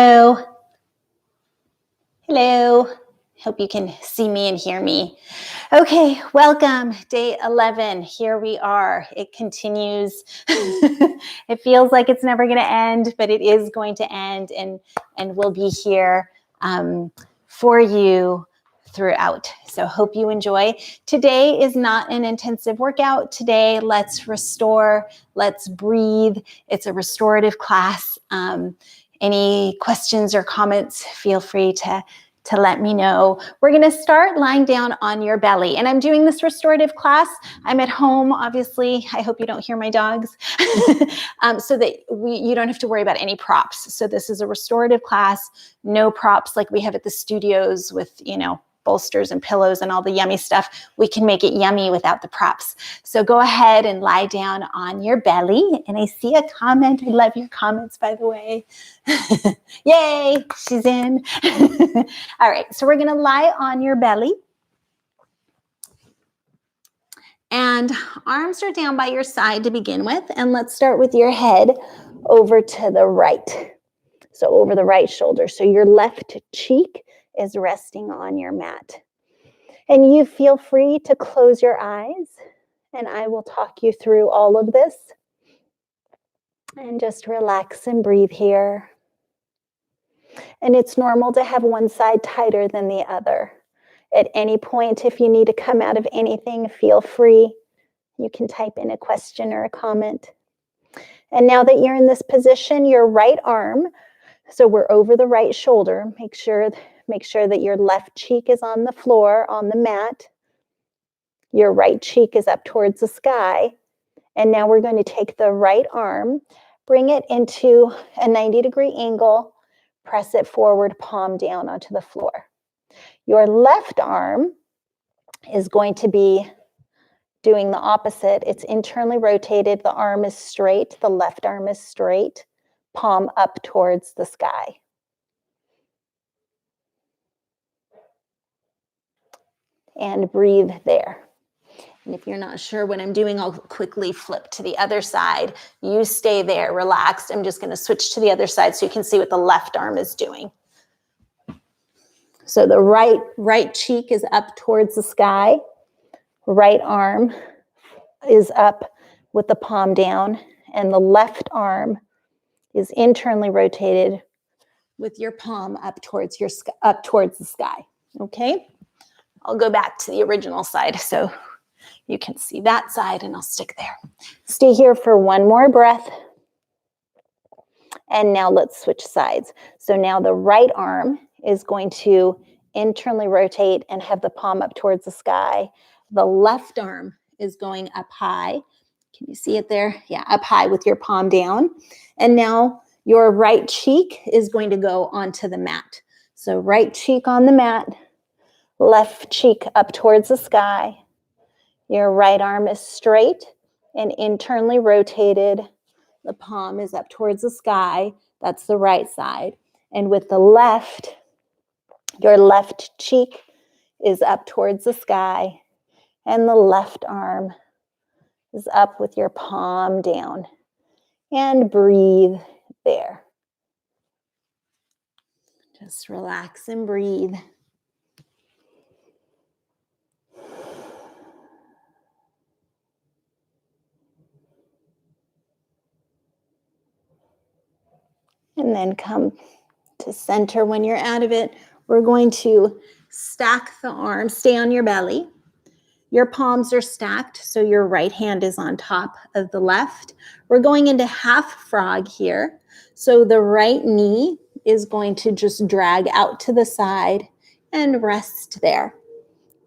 Hello. Hello. Hope you can see me and hear me. Okay, welcome. Day 11. Here we are. It continues. It feels like it's never going to end, but it is going to end, and we'll be here for you throughout. So hope you enjoy. Today is not an intensive workout. Today, let's restore, let's breathe. It's a restorative class. Any questions or comments, feel free to let me know. We're going to start lying down on your belly. And I'm doing this restorative class. I'm at home, obviously. I hope you don't hear my dogs. So that you don't have to worry about any props. So this is a restorative class, no props like we have at the studios with, bolsters and pillows and all the yummy stuff. We can make it yummy without the props. So go ahead and lie down on your belly. And I see a comment. I love your comments, by the way. Yay, she's in. All right, so we're going to lie on your belly. And arms are down by your side to begin with. And let's start with your head over to the right. So over the right shoulder. So your left cheek is resting on your mat. And you feel free to close your eyes, and I will talk you through all of this. And just relax and breathe here. And it's normal to have one side tighter than the other. At any point, if you need to come out of anything, feel free. You can type in a question or a comment. And now that you're in this position, your right arm, so we're over the right shoulder, make sure that your left cheek is on the floor, on the mat. Your right cheek is up towards the sky. And now we're going to take the right arm, bring it into a 90-degree angle, press it forward, palm down onto the floor. Your left arm is going to be doing the opposite. It's internally rotated. The arm is straight. The left arm is straight. Palm up towards the sky. And breathe there. And if you're not sure what I'm doing, I'll quickly flip to the other side. You stay there, relaxed. I'm just going to switch to the other side so you can see what the left arm is doing. So the right cheek is up towards the sky. Right arm is up with the palm down, and the left arm is internally rotated with your palm up towards the sky. Okay? I'll go back to the original side so you can see that side, and I'll stick there. Stay here for one more breath. And now let's switch sides. So now the right arm is going to internally rotate and have the palm up towards the sky. The left arm is going up high. Can you see it there? Yeah, up high with your palm down. And now your right cheek is going to go onto the mat. So right cheek on the mat, left cheek up towards the sky. Your right arm is straight and internally rotated. The palm is up towards the sky. That's the right side. And with the left, your left cheek is up towards the sky. And the left arm is up with your palm down. And breathe there. Just relax and breathe. And then come to center when you're out of it. We're going to stack the arms, stay on your belly. Your palms are stacked, so your right hand is on top of the left. We're going into half frog here. So the right knee is going to just drag out to the side and rest there.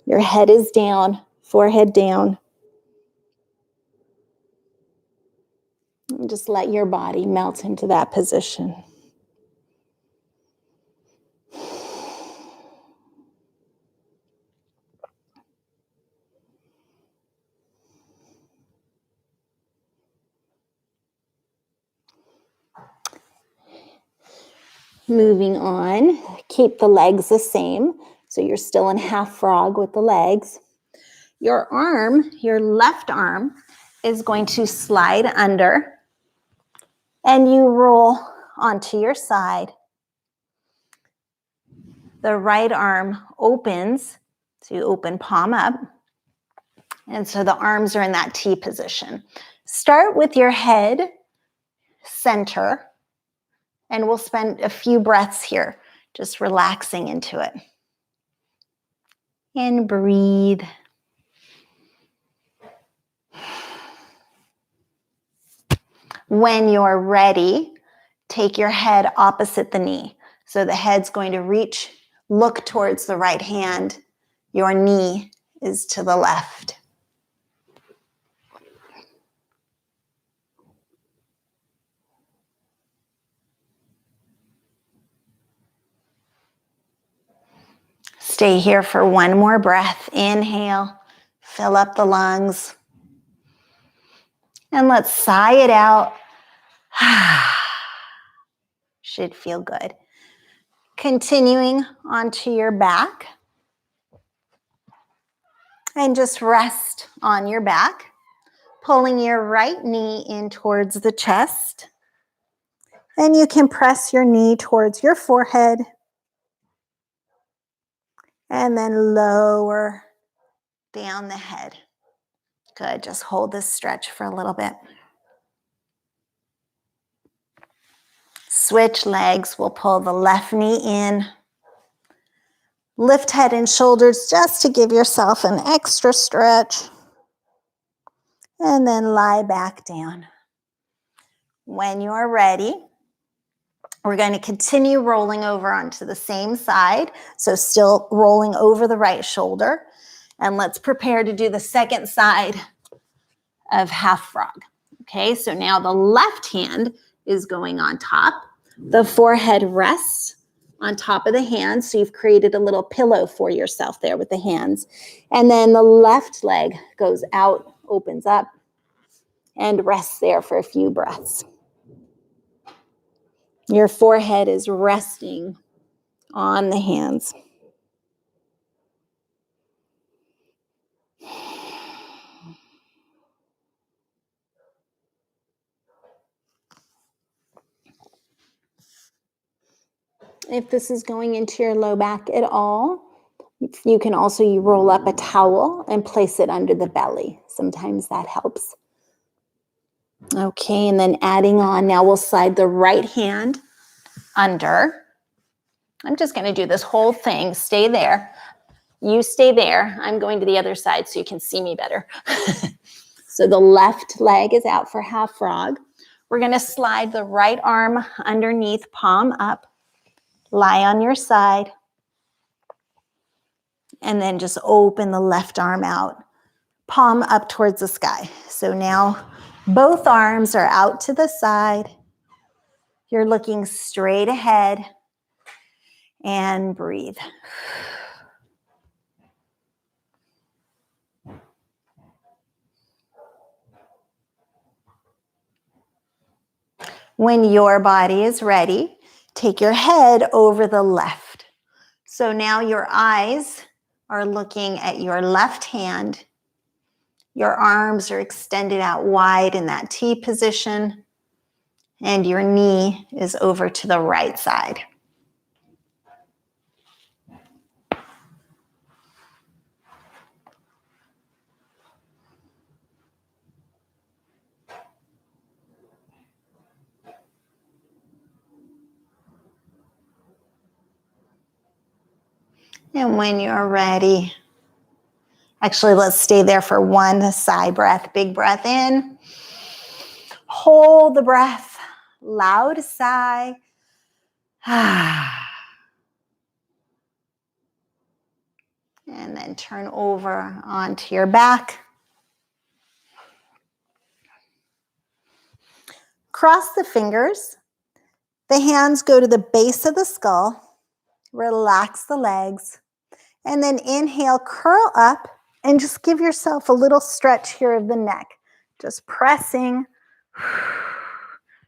Your head is down, forehead down. And just let your body melt into that position. Moving on, keep the legs the same. So you're still in half frog with the legs. Your arm, your left arm, is going to slide under and you roll onto your side. The right arm opens, so you open palm up. And so the arms are in that T position. Start with your head center, and we'll spend a few breaths here, just relaxing into it. And breathe. When you're ready, take your head opposite the knee. So the head's going to look towards the right hand. Your knee is to the left. Stay here for one more breath. Inhale, fill up the lungs. And let's sigh it out. Should feel good. Continuing onto your back. And just rest on your back. Pulling your right knee in towards the chest. And you can press your knee towards your forehead. And then lower down the head. Good, just hold this stretch for a little bit. Switch legs, we'll pull the left knee in. Lift head and shoulders just to give yourself an extra stretch. And then lie back down. When you're ready, we're going to continue rolling over onto the same side. So still rolling over the right shoulder. And let's prepare to do the second side of half frog. Okay, so now the left hand is going on top. The forehead rests on top of the hands. So you've created a little pillow for yourself there with the hands. And then the left leg goes out, opens up, and rests there for a few breaths. Your forehead is resting on the hands. If this is going into your low back at all, you can also roll up a towel and place it under the belly. Sometimes that helps. Okay, and then adding on, now we'll slide the right hand under. I'm just going to do this whole thing. Stay there. You stay there. I'm going to the other side so you can see me better. So the left leg is out for half frog. We're going to slide the right arm underneath, palm up. Lie on your side. And then just open the left arm out. Palm up towards the sky. So now both arms are out to the side. You're looking straight ahead. And breathe. When your body is ready, take your head over the left. So now your eyes are looking at your left hand. Your arms are extended out wide in that T position. And your knee is over to the right side. And when you're ready, actually, let's stay there for one sigh breath. Big breath in. Hold the breath. Loud sigh. And then turn over onto your back. Cross the fingers. The hands go to the base of the skull. Relax the legs. And then inhale, curl up, and just give yourself a little stretch here of the neck. Just pressing.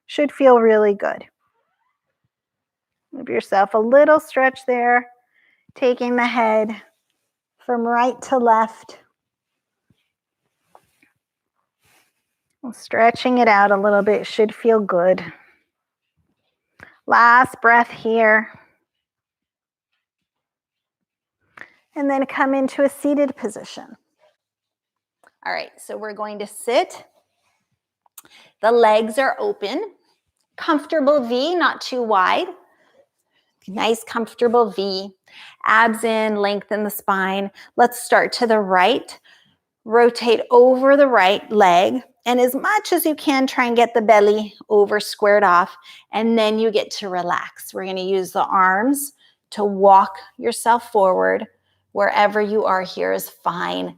Should feel really good. Give yourself a little stretch there, taking the head from right to left. Stretching it out a little bit should feel good. Last breath here. And then come into a seated position. All right, so we're going to sit. The legs are open. Comfortable V, not too wide. Nice, comfortable V. Abs in, lengthen the spine. Let's start to the right. Rotate over the right leg. And as much as you can, try and get the belly over, squared off. And then you get to relax. We're going to use the arms to walk yourself forward. Wherever you are here is fine.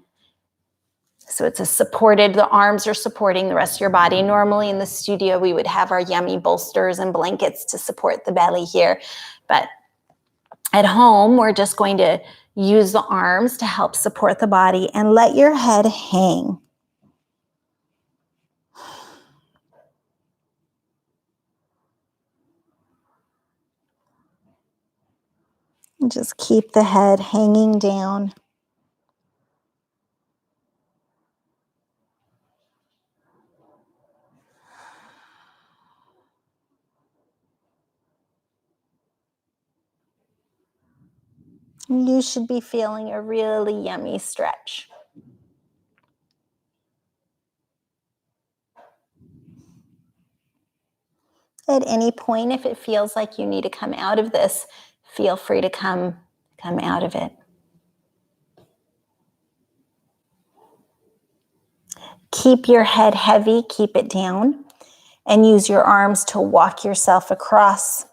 So it's the arms are supporting the rest of your body. Normally in the studio, we would have our yummy bolsters and blankets to support the belly here. But at home, we're just going to use the arms to help support the body and let your head hang. And just keep the head hanging down. You should be feeling a really yummy stretch. At any point, if it feels like you need to come out of this, feel free to come out of it. Keep your head heavy, keep it down, and use your arms to walk yourself across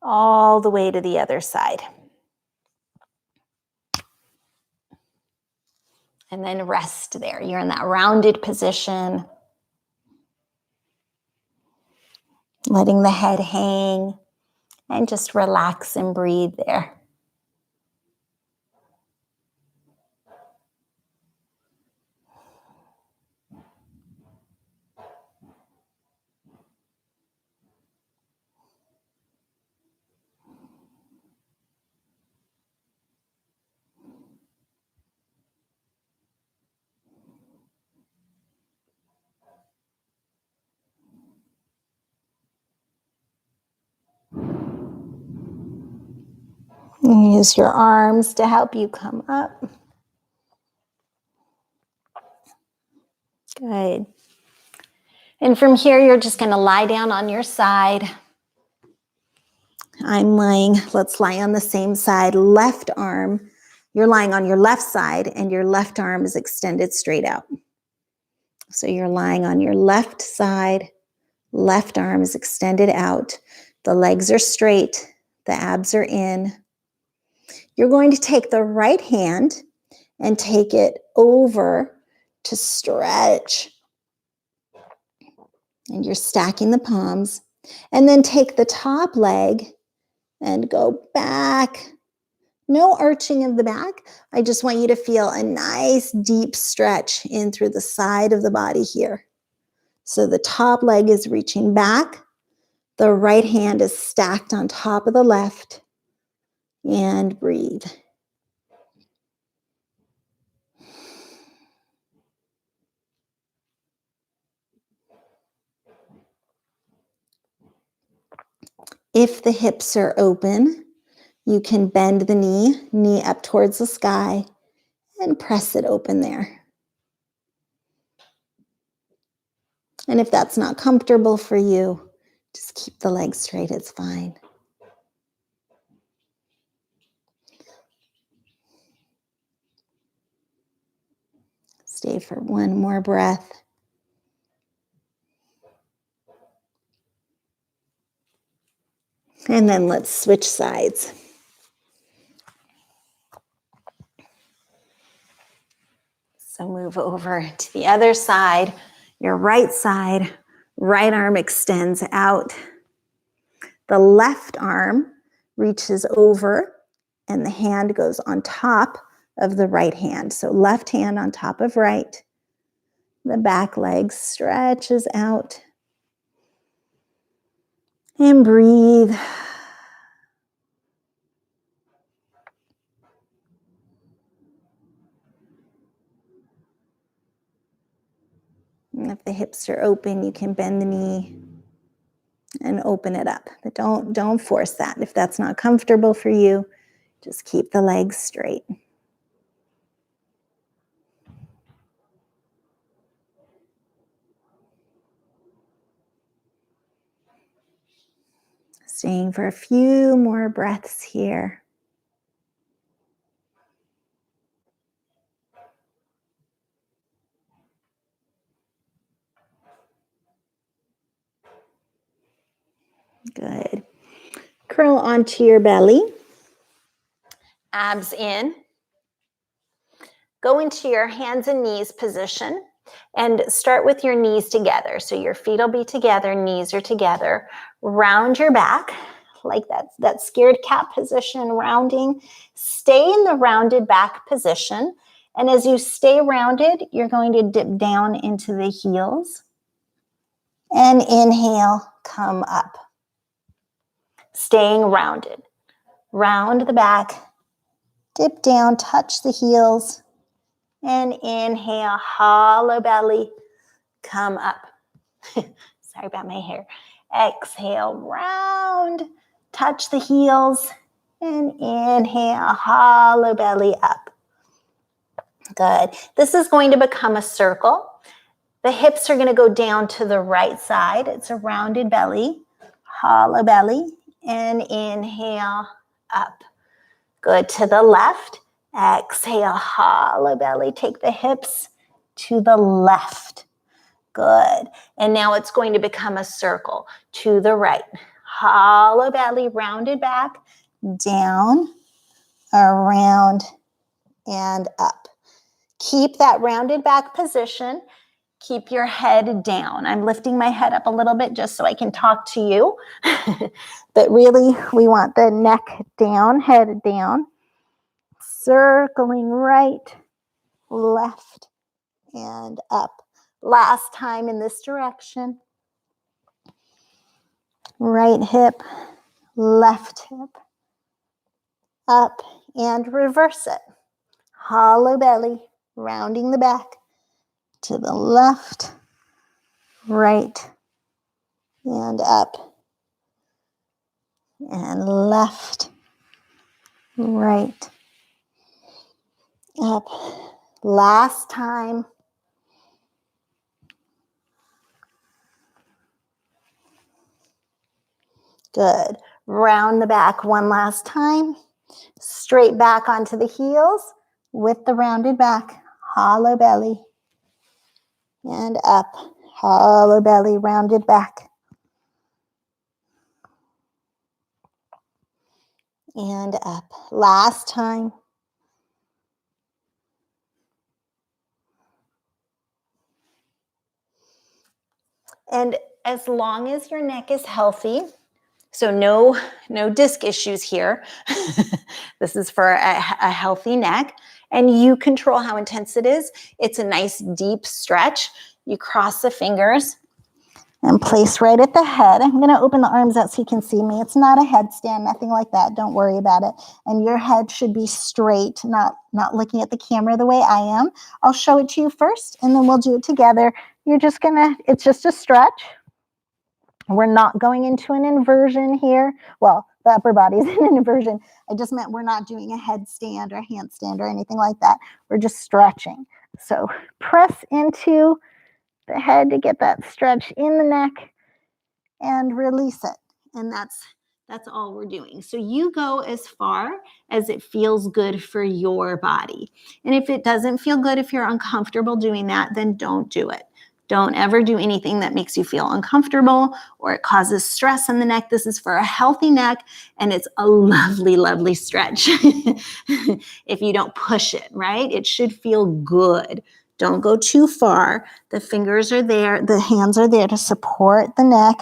all the way to the other side. And then rest there. You're in that rounded position. Letting the head hang and just relax and breathe there. And use your arms to help you come up. Good. And from here, you're just going to lie down on your side. Let's lie on the same side. Left arm, you're lying on your left side and your left arm is extended straight out. So you're lying on your left side, left arm is extended out. The legs are straight, the abs are in. You're going to take the right hand and take it over to stretch. And you're stacking the palms. And then take the top leg and go back. No arching of the back. I just want you to feel a nice deep stretch in through the side of the body here. So the top leg is reaching back. The right hand is stacked on top of the left. And breathe. If the hips are open, you can bend the knee up towards the sky, and press it open there. And if that's not comfortable for you, just keep the legs straight, it's fine. Stay for one more breath. And then let's switch sides. So move over to the other side, your right side, right arm extends out. The left arm reaches over and the hand goes on top of the right hand. So left hand on top of right. The back leg stretches out. And breathe. And if the hips are open, you can bend the knee and open it up. But don't force that. If that's not comfortable for you, Just keep the legs straight. Staying for a few more breaths here. Good. Curl onto your belly. Abs in. Go into your hands and knees position and start with your knees together. So your feet will be together, knees are together. Round your back like that scared cat position, rounding. Stay in the rounded back position. And as you stay rounded, you're going to dip down into the heels. And inhale, come up. Staying rounded. Round the back, dip down, touch the heels. And inhale, hollow belly, come up. Sorry about my hair. Exhale, round, touch the heels, and inhale, hollow belly up. Good. This is going to become a circle. The hips are going to go down to the right side. It's a rounded belly, hollow belly, and inhale, up. Good. To the left. Exhale, hollow belly. Take the hips to the left. Good. And now it's going to become a circle to the right. Hollow belly, rounded back, down, around, and up. Keep that rounded back position. Keep your head down. I'm lifting my head up a little bit just so I can talk to you. But really, we want the neck down, head down. Circling right, left, and up. Last time in this direction. Right hip, left hip, up, and reverse it. Hollow belly, rounding the back to the left, right, and up, and left, right, up. Last time. Good. Round the back one last time. Straight back onto the heels with the rounded back. Hollow belly. And up. Hollow belly, rounded back. And up. Last time. And as long as your neck is healthy, so no disc issues here. This is for a healthy neck. And you control how intense it is. It's a nice deep stretch. You cross the fingers and place right at the head. I'm going to open the arms out so you can see me. It's not a headstand, nothing like that. Don't worry about it. And your head should be straight, not looking at the camera the way I am. I'll show it to you first, and then we'll do it together. It's just a stretch. We're not going into an inversion here. Well, the upper body is in an inversion. I just meant we're not doing a headstand or handstand or anything like that. We're just stretching. So press into the head to get that stretch in the neck and release it. And that's all we're doing. So you go as far as it feels good for your body. And if it doesn't feel good, if you're uncomfortable doing that, then don't do it. Don't ever do anything that makes you feel uncomfortable or it causes stress in the neck. This is for a healthy neck, and it's a lovely, lovely stretch. If you don't push it, right? It should feel good. Don't go too far. The fingers are there. The hands are there to support the neck.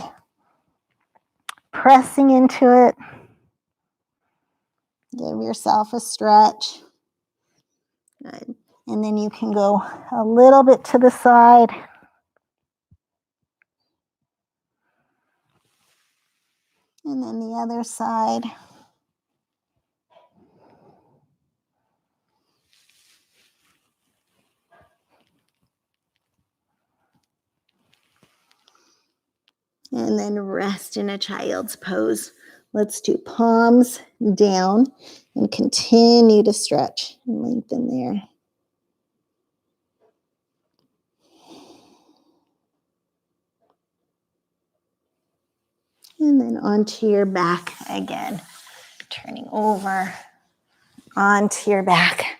Pressing into it. Give yourself a stretch. Good. And then you can go a little bit to the side. And then the other side. And then rest in a child's pose Let's do palms down and continue to stretch and lengthen there. And then onto your back again. Turning over onto your back.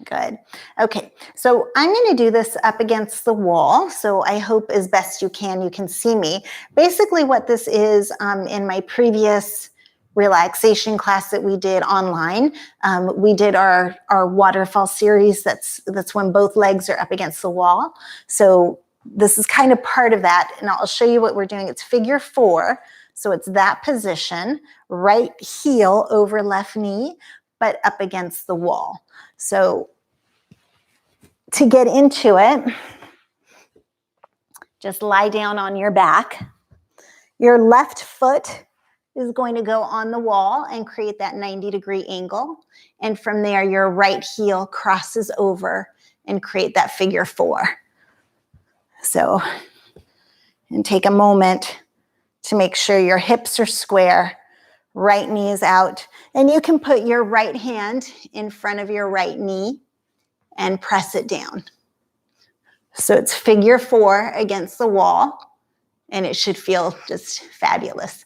Good. Okay, so I'm going to do this up against the wall. So I hope as best you can see me. Basically what this is, in my previous relaxation class that we did online, we did our waterfall series. That's when both legs are up against the wall. So this is kind of part of that. And I'll show you what we're doing. It's figure 4. So it's that position, right heel over left knee, but up against the wall. So to get into it, just lie down on your back. Your left foot is going to go on the wall and create that 90-degree angle. And from there, your right heel crosses over and create that figure 4. So, and take a moment to make sure your hips are square, right knee is out. And you can put your right hand in front of your right knee and press it down. So it's figure 4 against the wall, and it should feel just fabulous.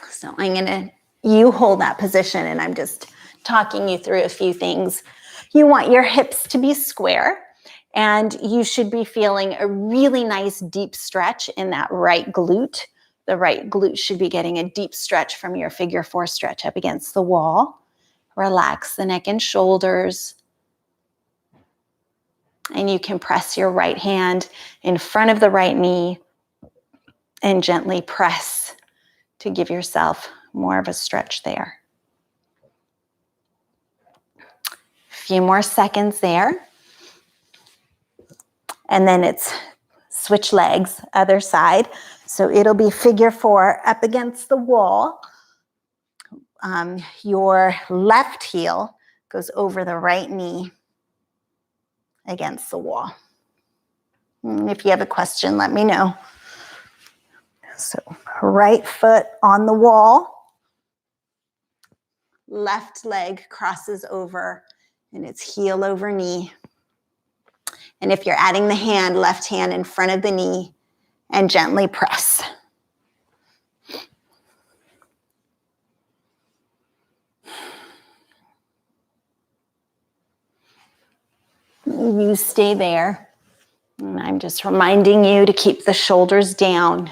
So you hold that position, and I'm just talking you through a few things. You want your hips to be square, and you should be feeling a really nice deep stretch in that right glute. The right glute should be getting a deep stretch from your figure 4 stretch up against the wall. Relax the neck and shoulders. And you can press your right hand in front of the right knee and gently press to give yourself more of a stretch there. A few more seconds there. And then it's switch legs, other side. So it'll be figure 4 up against the wall. Your left heel goes over the right knee against the wall. And if you have a question, let me know. So right foot on the wall, left leg crosses over, and it's heel over knee. And if you're adding the hand, left hand in front of the knee, and gently press. You stay there. And I'm just reminding you to keep the shoulders down,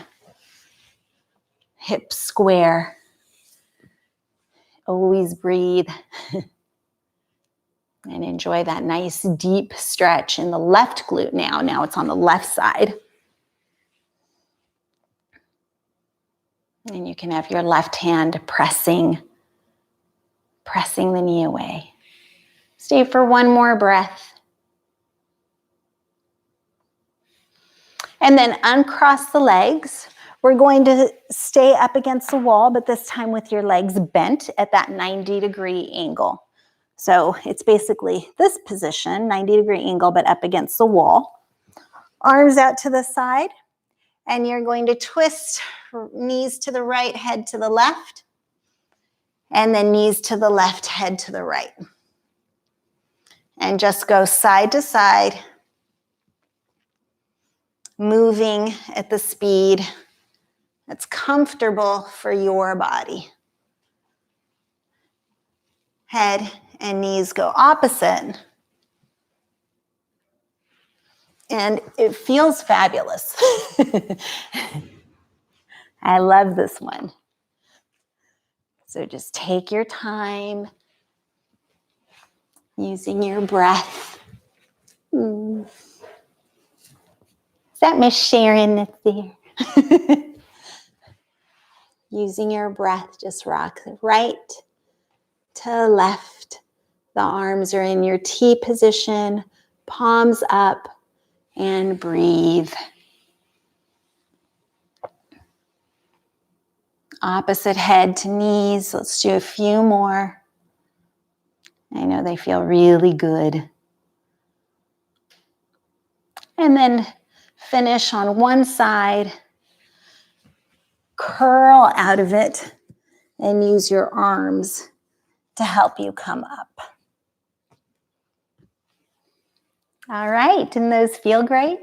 hips square. Always breathe. And enjoy that nice deep stretch in the left glute now. Now it's on the left side. And you can have your left hand pressing the knee away. Stay for one more breath. And then uncross the legs. We're going to stay up against the wall, but this time with your legs bent at that 90-degree angle. So it's basically this position, 90-degree angle, but up against the wall. Arms out to the side, and you're going to twist knees to the right, head to the left, and then knees to the left, head to the right. And just go side to side, moving at the speed that's comfortable for your body. Head and knees go opposite. And it feels fabulous. I love this one. So just take your time, using your breath. Is that Miss Sharon that's there? Using your breath, just rock right to left. The arms are in your T position, palms up, and breathe. Opposite head to knees. Let's do a few more. I know they feel really good. And then finish on one side, curl out of it, and use your arms to help you come up. All right, and those feel great?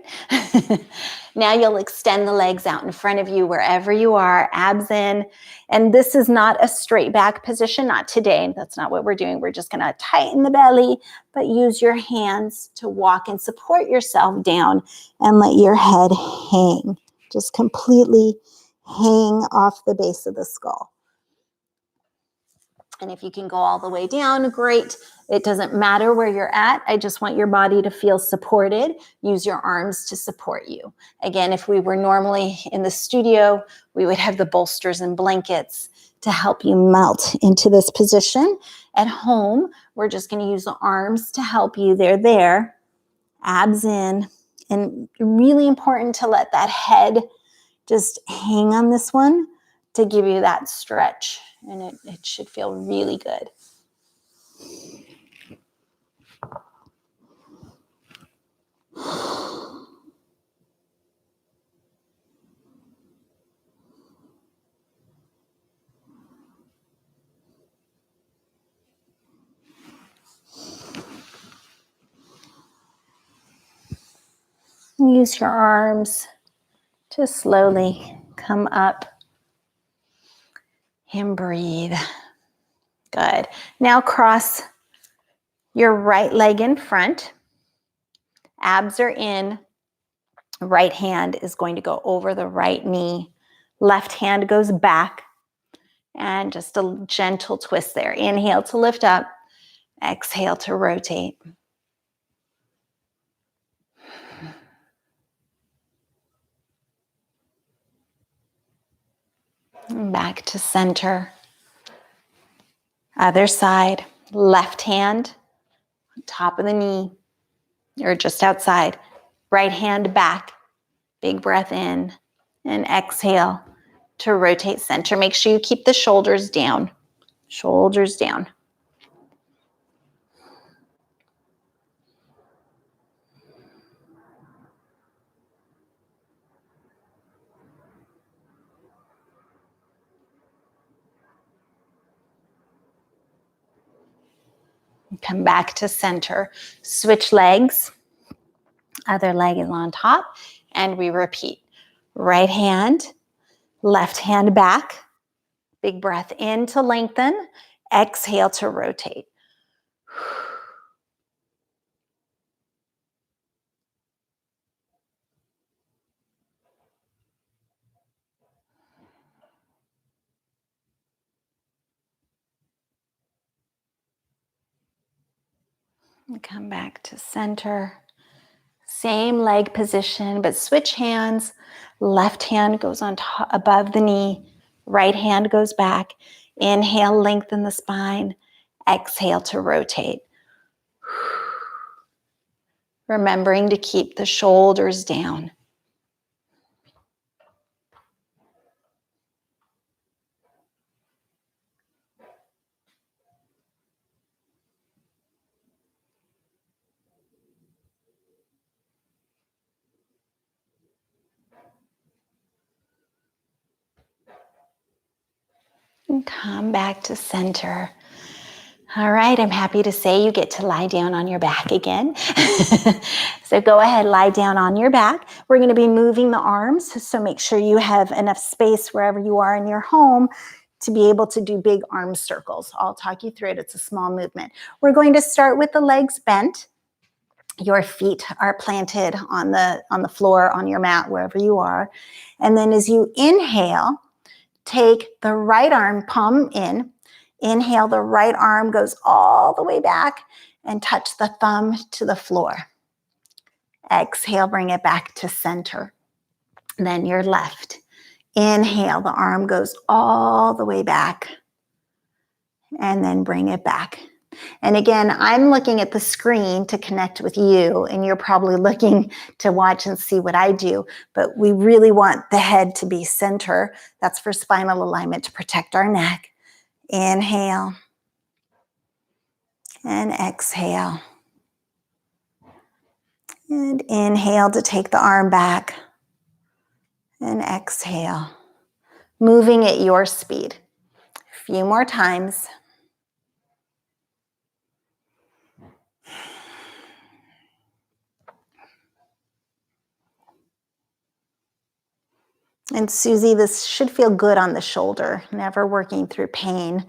Now you'll extend the legs out in front of you wherever you are, abs in. And this is not a straight back position, not today. That's not what we're doing. We're just gonna tighten the belly, but use your hands to walk and support yourself down and let your head hang. Just completely hang off the base of the skull. And if you can go all the way down, great. It doesn't matter where you're at. I just want your body to feel supported. Use your arms to support you. Again, if we were normally in the studio, we would have the bolsters and blankets to help you melt into this position. At home, we're just going to use the arms to help you. They're there, abs in, and really important to let that head just hang on this one to give you that stretch. And it should feel really good. Use your arms to slowly come up and breathe. Good. Now cross your right leg in front. Abs are in. Right hand is going to go over the right knee. Left hand goes back. And just a gentle twist there. Inhale to lift up. Exhale to rotate. And back to center. Other side. Left hand on top of the knee or just outside. Right hand back. Big breath in and exhale to rotate center. Make sure you keep the shoulders down. Shoulders down. Come back to center. Switch legs. Other leg is on top. And we repeat. Right hand, left hand back. Big breath in to lengthen. Exhale to rotate. And come back to center. Same leg position, but switch hands. Left hand goes on top, above the knee. Right hand goes back. Inhale, lengthen the spine. Exhale to rotate. Remembering to keep the shoulders down. And come back to center. All right, I'm happy to say you get to lie down on your back again. So go ahead, lie down on your back. We're going to be moving the arms, so make sure you have enough space wherever you are in your home to be able to do big arm circles. I'll talk you through it. It's a small movement. We're going to start with the legs bent. Your feet are planted on the floor, on your mat, wherever you are. And then as you inhale, take the right arm, palm in. Inhale, the right arm goes all the way back and touch the thumb to the floor. Exhale, bring it back to center. Then your left. Inhale, the arm goes all the way back and then bring it back. And again, I'm looking at the screen to connect with you, and you're probably looking to watch and see what I do, but we really want the head to be center. That's for spinal alignment, to protect our neck. Inhale and exhale. And inhale to take the arm back. And exhale. Moving at your speed. A few more times. And Susie, this should feel good on the shoulder, never working through pain.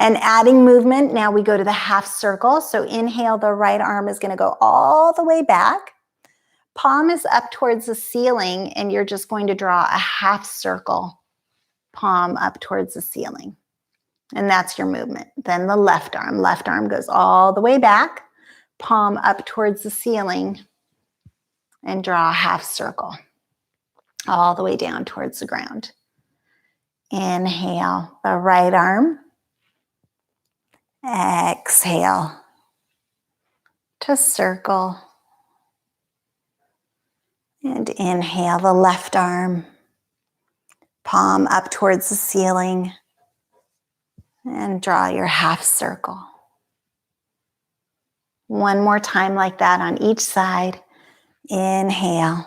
And adding movement, now we go to the half circle. So inhale, the right arm is going to go all the way back. Palm is up towards the ceiling, and you're just going to draw a half circle, palm up towards the ceiling. And that's your movement. Then the left arm goes all the way back, palm up towards the ceiling, and draw a half circle all the way down towards the ground. Inhale, the right arm. Exhale to circle. And inhale, the left arm. Palm up towards the ceiling. And draw your half circle. One more time like that on each side. Inhale.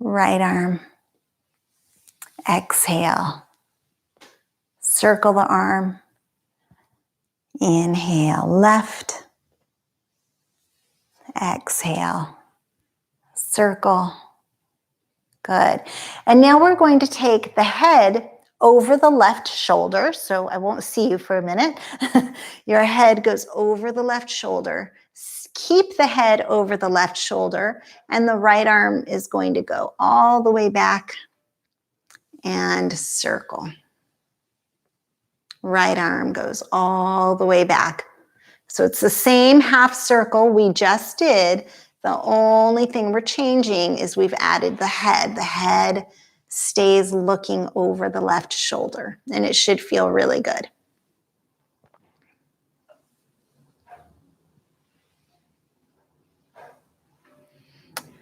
Right arm. Exhale. Circle the arm. Inhale, left. Exhale. Circle. Good. And now we're going to take the head over the left shoulder. So I won't see you for a minute. Your head goes over the left shoulder. Keep the head over the left shoulder, and the right arm is going to go all the way back and circle. Right arm goes all the way back. So it's the same half circle we just did. The only thing we're changing is we've added the head. The head stays looking over the left shoulder, and it should feel really good.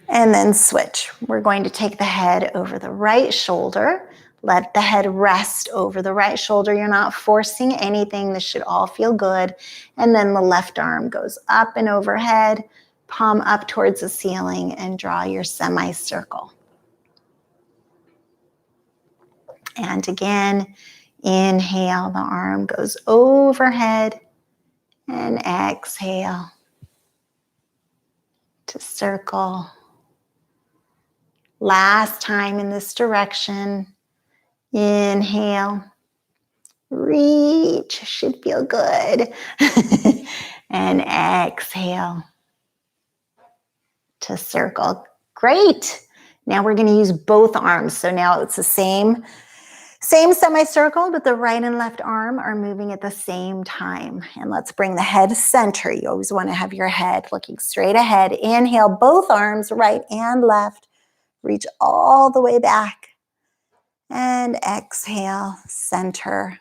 And then switch. We're going to take the head over the right shoulder. Let the head rest over the right shoulder. You're not forcing anything. This should all feel good. And then the left arm goes up and overhead, palm up towards the ceiling, and draw your semicircle. And again, inhale, the arm goes overhead, and exhale to circle. Last time in this direction. Inhale, reach, should feel good. And exhale to circle. Great. Now we're going to use both arms. So now it's the same semicircle, but the right and left arm are moving at the same time. And let's bring the head center. You always want to have your head looking straight ahead. Inhale, both arms, right and left. Reach all the way back. And exhale, center.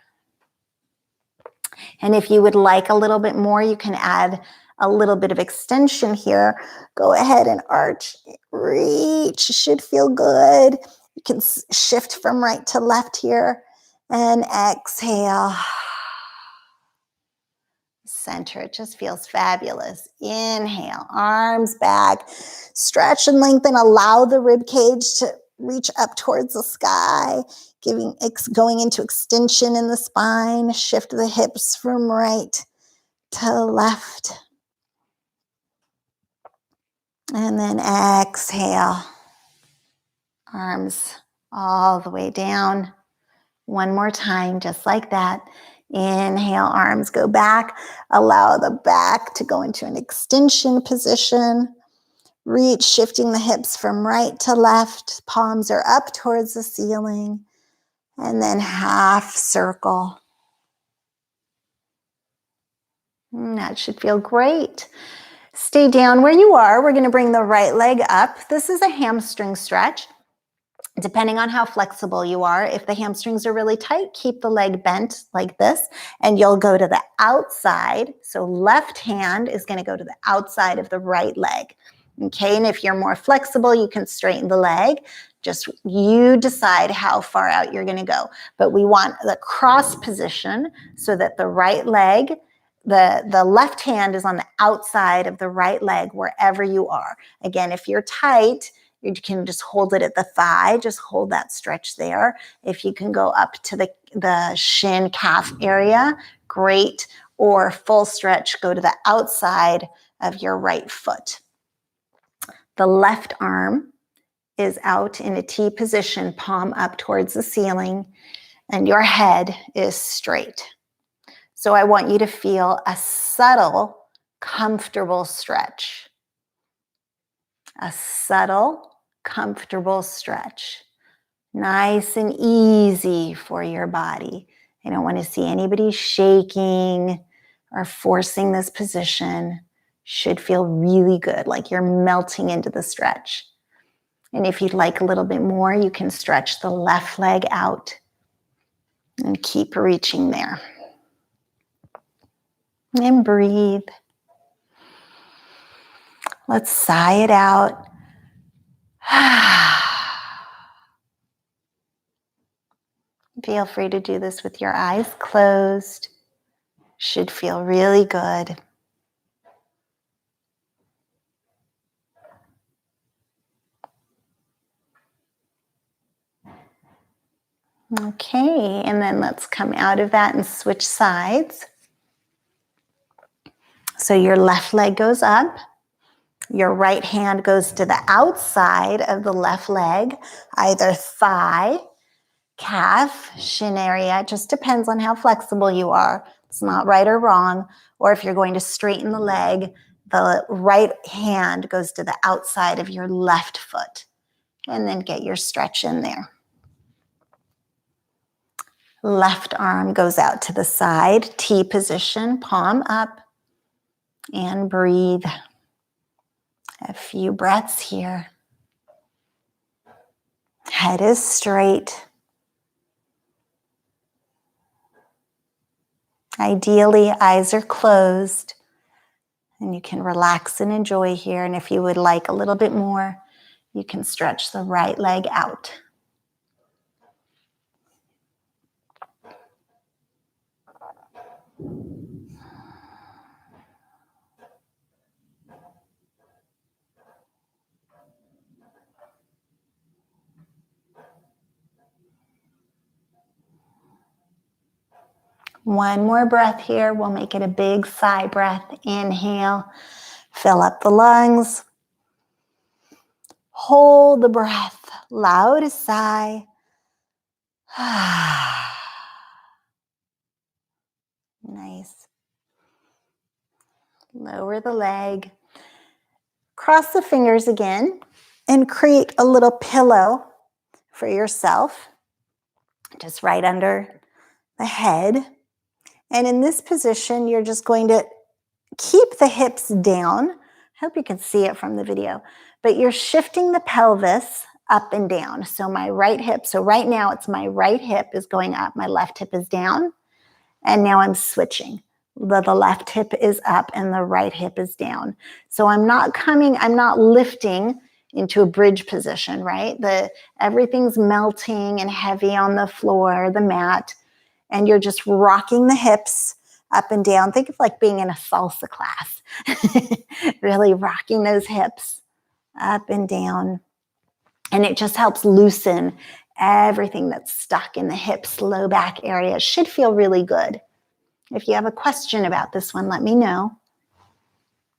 And if you would like a little bit more, you can add a little bit of extension here. Go ahead and arch, reach, should feel good. You can shift from right to left here. And exhale. Center, it just feels fabulous. Inhale, arms back. Stretch and lengthen, allow the rib cage to reach up towards the sky, going into extension in the spine. Shift the hips from right to left. And then exhale. Arms all the way down. One more time, just like that. Inhale, arms go back. Allow the back to go into an extension position. Reach, shifting the hips from right to left. Palms are up towards the ceiling. And then half circle. That should feel great. Stay down where you are. We're going to bring the right leg up. This is a hamstring stretch. Depending on how flexible you are, if the hamstrings are really tight, keep the leg bent like this, and you'll go to the outside. So left hand is going to go to the outside of the right leg. Okay, and if you're more flexible, you can straighten the leg. Just you decide how far out you're going to go. But we want the cross position so that the right leg the left hand is on the outside of the right leg wherever you are. Again, if you're tight, you can just hold it at the thigh, just hold that stretch there. If you can go up to the shin calf area, great. Or full stretch, go to the outside of your right foot. The left arm is out in a T position, palm up towards the ceiling, and your head is straight. So I want you to feel a subtle, comfortable stretch. A subtle, comfortable stretch. Nice and easy for your body. I don't want to see anybody shaking or forcing this position. Should feel really good, like you're melting into the stretch. And if you'd like a little bit more, you can stretch the left leg out and keep reaching there. And breathe. Let's sigh it out. Feel free to do this with your eyes closed. Should feel really good. Okay, and then let's come out of that and switch sides. So your left leg goes up. Your right hand goes to the outside of the left leg, either thigh, calf, shin area. It just depends on how flexible you are. It's not right or wrong. Or if you're going to straighten the leg, the right hand goes to the outside of your left foot. And then get your stretch in there. Left arm goes out to the side, T position, palm up, and breathe. A few breaths here. Head is straight. Ideally, eyes are closed, and you can relax and enjoy here. And if you would like a little bit more, you can stretch the right leg out. One more breath here. We'll make it a big sigh breath. Inhale, fill up the lungs. Hold the breath, loud sigh. Nice. Lower the leg. Cross the fingers again and create a little pillow for yourself, just right under the head. And in this position, you're just going to keep the hips down. I hope you can see it from the video, but you're shifting the pelvis up and down. So my right hip, so right now it's my right hip is going up, my left hip is down, and now I'm switching. The left hip is up and the right hip is down. So I'm not lifting into a bridge position, right? Everything's melting and heavy on the floor, the mat, and you're just rocking the hips up and down. Think of like being in a salsa class, really rocking those hips up and down. And it just helps loosen everything that's stuck in the hips, low back area. It should feel really good. If you have a question about this one, let me know.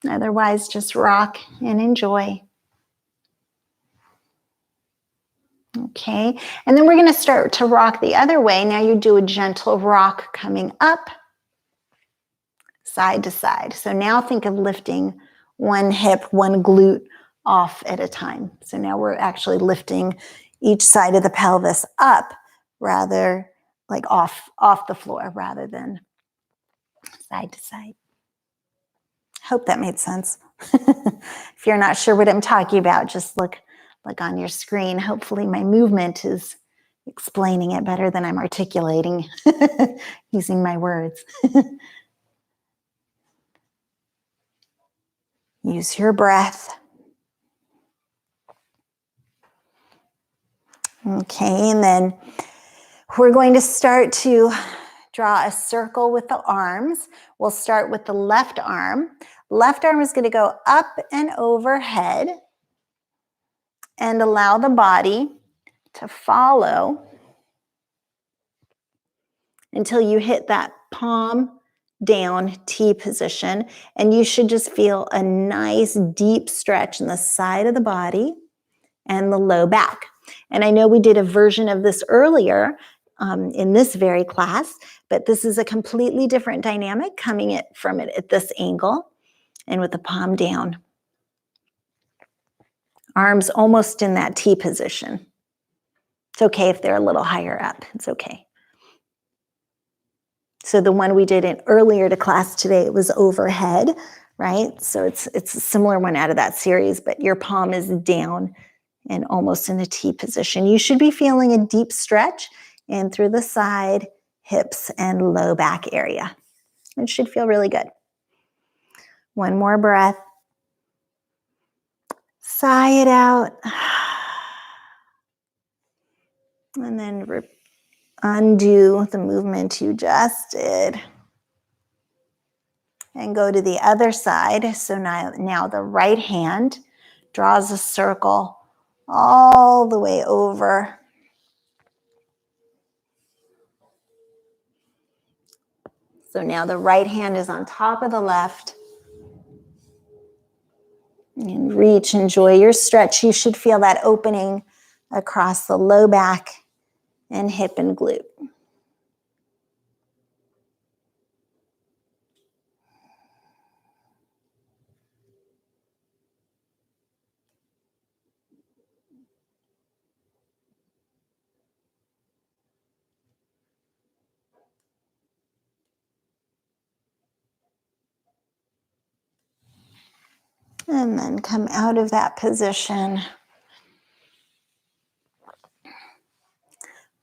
Otherwise, just rock and enjoy. Okay, and then we're going to start to rock the other way. Now you do a gentle rock coming up, side to side. So now think of lifting one hip, one glute off at a time. So now we're actually lifting each side of the pelvis up, rather like off the floor rather than side to side. Hope that made sense. If you're not sure what I'm talking about, just look on your screen. Hopefully my movement is explaining it better than I'm articulating using my words. Use your breath. Okay, and then we're going to start to Draw a circle with the arms. We'll start with the left arm. Left arm is going to go up and overhead and allow the body to follow until you hit that palm down T position. And you should just feel a nice deep stretch in the side of the body and the low back. And I know we did a version of this earlier in this very class, but this is a completely different dynamic coming from it at this angle and with the palm down. Arms almost in that T position. It's okay if they're a little higher up. It's okay. So the one we did in earlier to class today, it was overhead, right? So it's a similar one out of that series, but your palm is down and almost in a T position. You should be feeling a deep stretch in through the side, hips, and low back area. It should feel really good. One more breath. Sigh it out. And then undo the movement you just did. And go to the other side. So now the right hand draws a circle all the way over. So now the right hand is on top of the left. And reach, enjoy your stretch. You should feel that opening across the low back and hip and glute. And then come out of that position.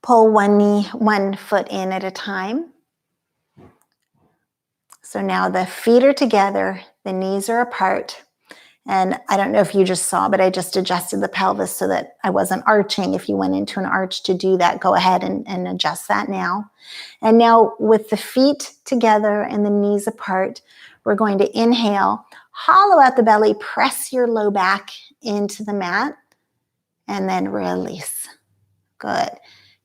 Pull one foot in at a time. So now the feet are together, the knees are apart. And I don't know if you just saw, but I just adjusted the pelvis so that I wasn't arching. If you went into an arch to do that, go ahead and adjust that now. And now with the feet together and the knees apart, we're going to inhale, hollow out the belly, press your low back into the mat, and then release. Good.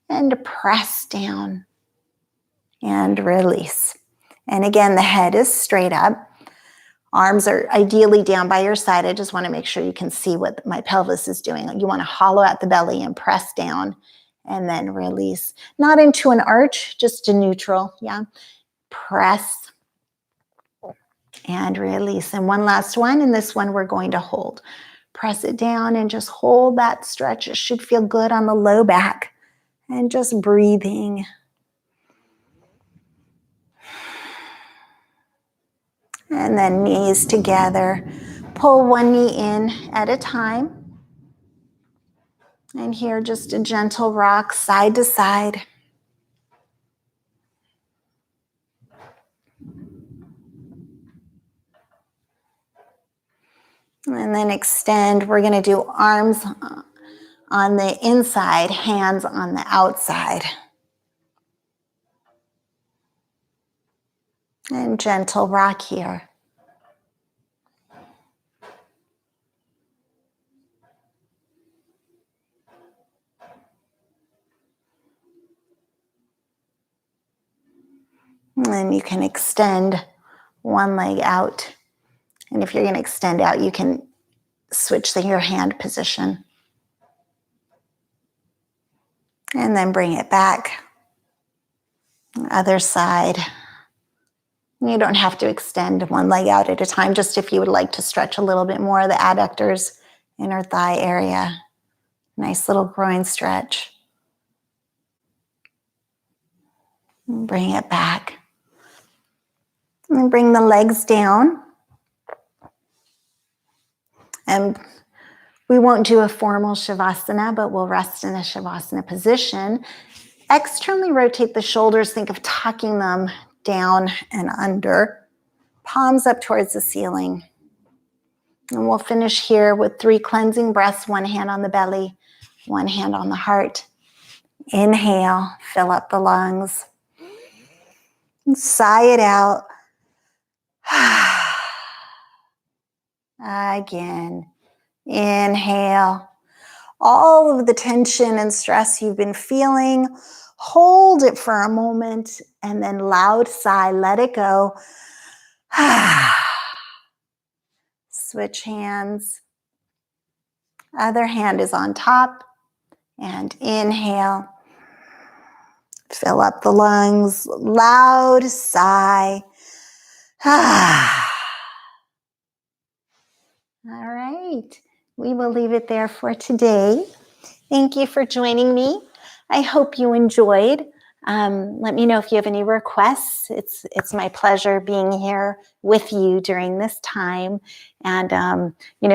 And press down and release. And again, the head is straight up. Arms are ideally down by your side. I just want to make sure you can see what my pelvis is doing. You want to hollow out the belly and press down and then release. Not into an arch, just a neutral, yeah. Press and release. And one last one, and this one we're going to hold. Press it down and just hold that stretch. It should feel good on the low back. And just breathing. And then knees together. Pull one knee in at a time. And here just a gentle rock side to side. And then extend. We're going to do arms on the inside, hands on the outside. And gentle rock here. And then you can extend one leg out. And if you're going to extend out, you can switch your hand position. And then bring it back. Other side. You don't have to extend one leg out at a time, just if you would like to stretch a little bit more of the adductors, inner thigh area. Nice little groin stretch. And bring it back. And bring the legs down. And we won't do a formal Shavasana, but we'll rest in a Shavasana position. Externally rotate the shoulders. Think of tucking them down and under. Palms up towards the ceiling. And we'll finish here with 3 cleansing breaths. One hand on the belly, one hand on the heart. Inhale, fill up the lungs. And sigh it out. Again, inhale. All of the tension and stress you've been feeling, hold it for a moment, and then loud sigh, let it go. Switch hands. Other hand is on top, and inhale. Fill up the lungs, loud sigh. All right, we will leave it there for today. Thank you for joining me. I hope you enjoyed. Let me know if you have any requests. It's my pleasure being here with you during this time. And,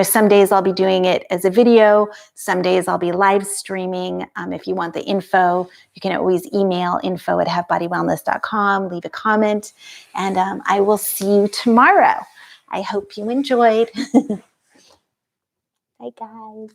some days I'll be doing it as a video. Some days I'll be live streaming. If you want the info, you can always email info@havebodywellness.com, leave a comment, and I will see you tomorrow. I hope you enjoyed. Bye, guys.